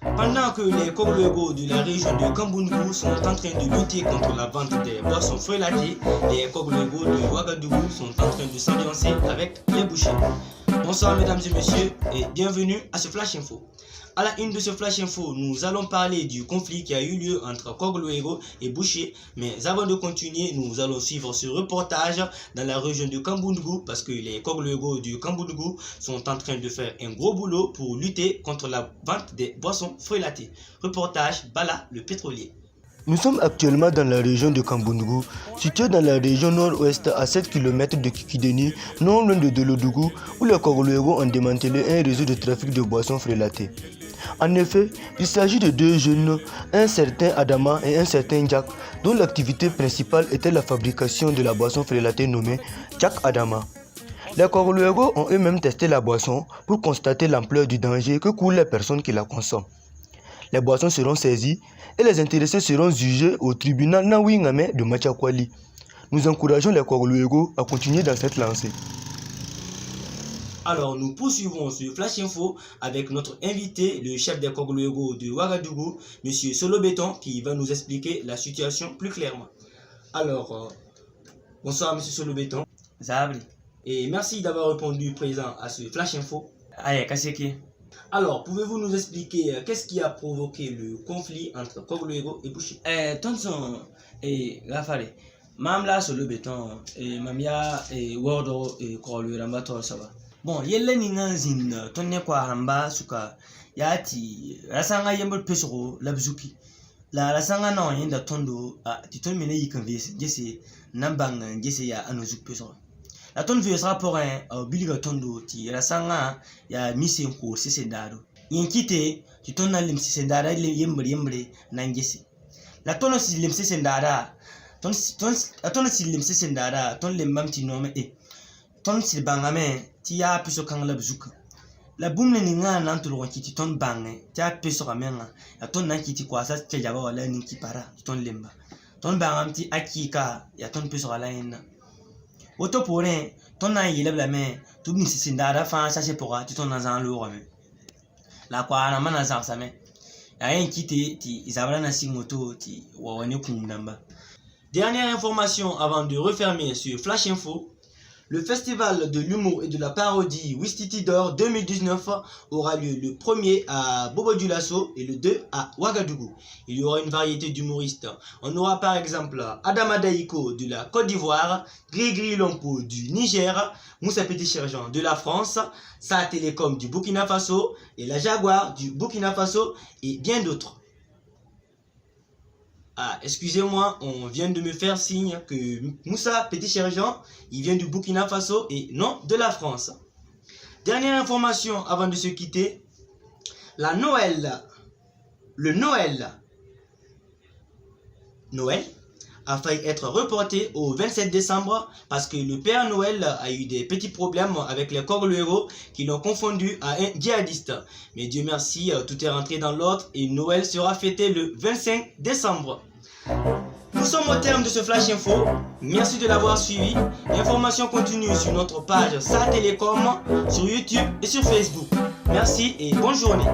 Pendant que les Kogloego de la région de Kambundu sont en train de lutter contre la vente des boissons frelatées, les Kogloego de Ouagadougou sont en train de s'ambiancer avec les bouchers. Bonsoir mesdames et messieurs et bienvenue à ce Flash Info. À la une de ce Flash Info, nous allons parler du conflit qui a eu lieu entre Kogloego et Boucher. Mais avant de continuer, nous allons suivre ce reportage dans la région de Kambundu parce que les Kogloego du Kambundu sont en train de faire un gros boulot pour lutter contre la vente des boissons frelatées. Reportage Bala le pétrolier. Nous sommes actuellement dans la région de Kambundu, située dans la région nord-ouest à 7 km de Kikideni, non loin de Dolodougou, où les Kogloego ont démantelé un réseau de trafic de boissons frelatées. En effet, il s'agit de deux jeunes, un certain Adama et un certain Jack, dont l'activité principale était la fabrication de la boisson frelatée nommée Jack Adama. Les Kogloego ont eux-mêmes testé la boisson pour constater l'ampleur du danger que courent les personnes qui la consomment. Les boissons seront saisies et les intéressés seront jugés au tribunal Nawingame de Machakwali. Nous encourageons les Kogloego à continuer dans cette lancée. Alors nous poursuivons ce Flash Info avec notre invité, le chef des Kogloego de Ouagadougou, M. Solo Béton, qui va nous expliquer la situation plus clairement. Alors, bonsoir M. Solo Béton. Et merci d'avoir répondu présent à ce Flash Info. Alors, pouvez-vous nous expliquer qu'est-ce qui a provoqué le conflit entre Kogloego et Boucher? Tonson et Rafale, Mamla Solo Béton et Mamia et Wordo et Kogloego Rambator Saba. Bon, yelle ninga zin tonne kwa hamba suka yati rasanga yembol pesoro labzuki la rasanga no yenda tondo ti ton mene yikan vese jese nambang jese ya anozuk pesoro la ton vese rapport biliga tondo ti rasanga ya mission ko sesendado yinkite ti ton na lim sesendada yembre nan jese la ton si lim sesendada ton si lim sesendada ton lim mamti no me ton si bangame ti ya piso kan la bzuka la bumne ni nga nan to kiti ton bange ti ya piso kamenga ya ton nan kiti kwa sa ti jaba wala ni ki para ton lemba ton bangam ti akika ya ton piso ala ina oto pore ton nan yele la me tu ni sindara fa sa se pora ti ton nan zan lo rame la kwa na mana zan sa me ya yen kiti ti izabala na singoto ti wawani kumnamba. Dernière information avant de refermer ce Flash Info. Le festival de l'humour et de la parodie Wistiti d'Or 2019 aura lieu le 1er à Bobo-Dioulasso et le 2 à Ouagadougou. Il y aura une variété d'humoristes. On aura par exemple Adama Daïko de la Côte d'Ivoire, Grigri Lompo du Niger, Moussa Petit Sergent de la France, Sa Télécom du Burkina Faso et la Jaguar du Burkina Faso et bien d'autres. Excusez-moi, on vient de me faire signe que Moussa Petit Sergent, il vient du Burkina Faso et non de la France. Dernière information avant de se quitter, le Noël a failli être reporté au 27 décembre parce que le Père Noël a eu des petits problèmes avec les Kogloego qui l'ont confondu à un djihadiste. Mais Dieu merci, tout est rentré dans l'ordre et Noël sera fêté le 25 décembre. Nous sommes au terme de ce Flash Info. Merci de l'avoir suivi. L'information continue sur notre page Sa Télécom, sur YouTube et sur Facebook. Merci et bonne journée.